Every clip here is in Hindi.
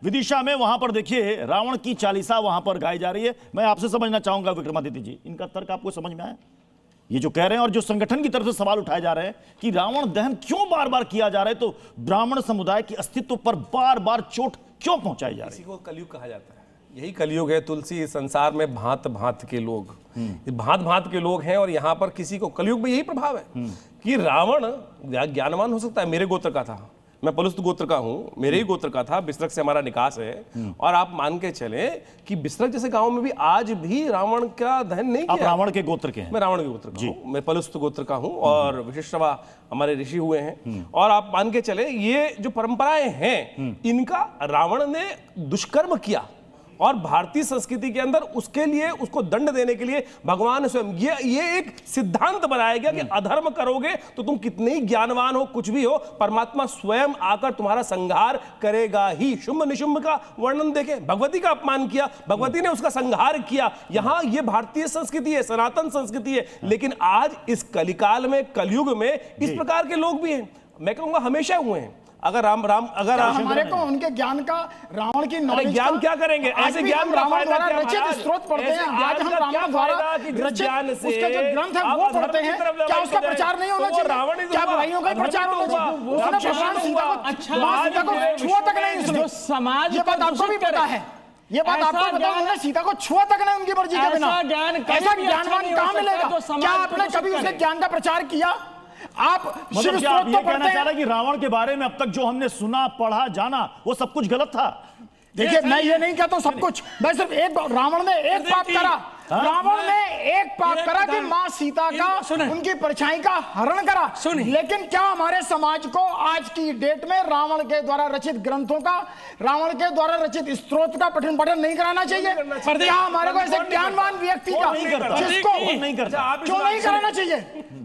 विदिशा में वहां पर देखिए रावण की चालीसा वहां पर गाई जा रही है। मैं आपसे समझना चाहूंगा विक्रमादित्य जी, इनका तर्क आपको समझ में आया? ये जो कह रहे हैं और जो संगठन की तरफ से सवाल उठाए जा रहे हैं कि रावण दहन क्यों बार बार किया जा रहा है, तो ब्राह्मण समुदाय के अस्तित्व पर बार बार चोट क्यों पहुंचाई जा रही है? इसी को कलयुग कहा जाता है। यही कलयुग है तुलसी। इस संसार में भांत भांत के लोग, भांत भांत के लोग हैं और यहाँ पर किसी को कलयुग में यही प्रभाव है कि रावण ज्ञानवान हो सकता है। मेरे गोत्र का था, मैं पलुस्त गोत्र का हूं, मेरे ही गोत्र का था, बिसरक से हमारा निकास है। और आप मान के चले कि बिसरक जैसे गांव में भी आज भी रावण का दहन नहीं किया। आप रावण के गोत्र के हैं? मैं रावण के गोत्र का हूं, मैं पलुस्त गोत्र का हूं और विशिष्टवा हमारे ऋषि हुए हैं। और आप मान के चले ये जो परंपराएं हैं इनका रावण ने दुष्कर्म किया और भारतीय संस्कृति के अंदर उसके लिए उसको दंड देने के लिए भगवान स्वयं ये एक सिद्धांत बनाया गया कि अधर्म करोगे तो तुम कितने ही ज्ञानवान हो, कुछ भी हो, परमात्मा स्वयं आकर तुम्हारा संहार करेगा ही। शुंभ निशुंभ का वर्णन देखें, भगवती का अपमान किया, भगवती ने उसका संहार किया। यहां ये भारतीय संस्कृति है, सनातन संस्कृति है। लेकिन आज इस कलिकाल में, कलयुग में इस प्रकार के लोग भी हैं। मैं कहूंगा हमेशा हुए हैं। अगर अगर हमारे को उनके ज्ञान का, रावण की नॉलेज ज्ञान क्या करेंगे? ऐसे ज्ञान का फायदा क्या? रचित स्रोत पढ़ते हैं। आज हम रावण द्वारा रचित उसके जो ग्रंथ है वो पढ़ते हैं। क्या उसका प्रचार नहीं होना चाहिए? क्या बुराइयों का प्रचार होना चाहिए? उसने भगवान सीता को छुआ तक नहीं उसने। समाज, ये बात आपको भी पता है, ये बात आपको पता है। उन्होंने सीता को छुआ तक नहीं उनकी मर्जी के बिना। ऐसा ज्ञानवान कहां मिलेगा? क्या आपने कभी उसके ज्ञान का प्रचार किया? आप मतलब क्या आप ये कहना चाह रहे हैं कि रावण के बारे में अब तक जो हमने सुना, पढ़ा, जाना वो सब कुछ गलत था? देखिए, मैं ये नहीं कहता सब कुछ, मैं सिर्फ एक, रावण ने एक पाप करा, रावण ने एक पाप करा कि मां सीता का, उनकी परछाई का हरण करा। लेकिन क्या हमारे समाज को आज की डेट में रावण के द्वारा रचित ग्रंथों का, रावण के द्वारा रचित स्त्रोत का पठन नहीं कराना चाहिए? क्या हमारे को ऐसे ज्ञानवान व्यक्ति का, जिसको नहीं करता, क्यों नहीं कराना चाहिए?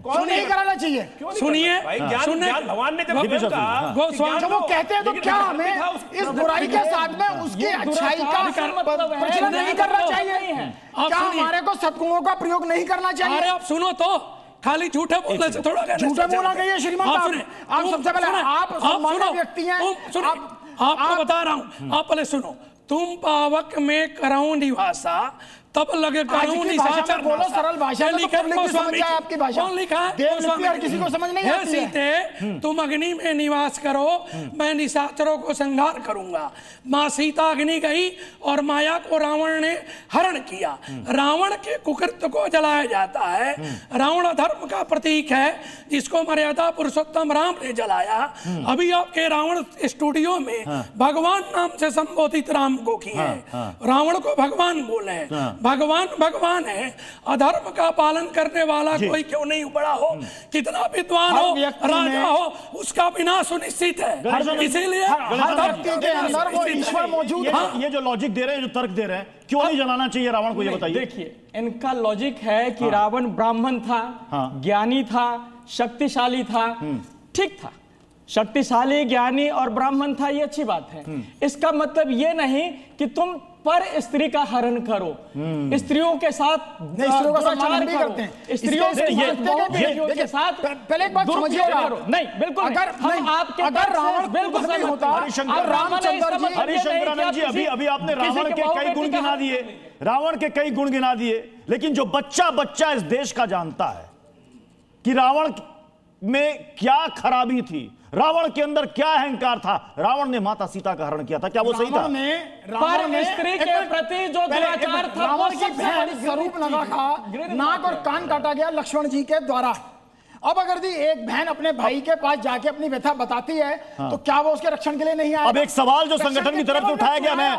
क्यों नहीं कराना चाहिए? सुनिए, भगवान ने जब वो कहते हैं तो क्या हमें इस बुराई के साथ में उसकी अच्छाई का प्रचलन नहीं करना चाहिए? क्या हमारे को सद्गुणों का प्रयोग नहीं करना चाहिए? अरे आप सुनो तो, खाली झूठे बोलने से थोड़ा झूठे बोला गई है श्रीमान। आप सबसे पहले आप सम्मानित व्यक्ति हैं। आपको बता रहा हूं, आप पहले सुनो। तुम पावक में कराऊं निवासा तब लगे कराऊं निशाचर। बोलो सरल भाषा में, तो समझ जाए आपकी भाषा। कौन लिखा है? देवलिपि हर किसी को समझ नहीं आती है। सीते तुम अग्नि में निवास करो, मैं निशाचरों को संहार करूंगा। माँ सीता अग्नि गई और माया को रावण ने हरण किया। रावण के कुकृत्य को जलाया जाता है। रावण धर्म का प्रतीक है जिसको मर्यादा पुरुषोत्तम राम ने जलाया। अभी आपके रावण स्टूडियो में भगवान नाम से संबोधित राम को किए, रावण को भगवान बोले। भगवान भगवान है, अधर्म का पालन करने वाला कोई क्यों नहीं बड़ा हो, कितना विद्वान हो, राजा हो, उसका विनाश सुनिश्चित है। इसीलिए ईश्वर मौजूद है। ये जो लॉजिक दे रहे हैं, जो तर्क दे रहे हैं, क्यों नहीं जलाना चाहिए रावण को, ये बताइए। देखिए, इनका लॉजिक है कि रावण ब्राह्मण था, ज्ञानी था, शक्तिशाली था। ठीक था, शक्तिशाली, ज्ञानी और ब्राह्मण था, ये अच्छी बात है। इसका मतलब ये नहीं कि तुम पर स्त्री का हरण करो, स्त्रियों के साथ स्त्रियों का सम्मान भी करते हैं, स्त्रियों के साथ। पहले एक बात समझिए, नहीं बिल्कुल, अगर रावण बिल्कुल नहीं होता, हरिशंकरानंद जी, अभी आपने रावण के कई गुण गिना दिए, रावण के कई गुण गिना दिए, लेकिन जो बच्चा इस देश का जानता है कि रावण में क्या खराबी थी, रावण के अंदर क्या अहंकार था, रावण ने माता सीता का हरण किया था, क्या वो सही था? रावण ने स्त्री के प्रति जो दुराचार था, रावण की बहन स्वरूप लगा था, नाक और कान काटा गया लक्ष्मण जी के द्वारा। अब अगर एक बहन अपने भाई के पास जाके अपनी व्यथा बताती है तो क्या वो उसके रक्षण के लिए नहीं आएगा? अब एक सवाल जो संगठन की तरफ से उठाया गया, मैं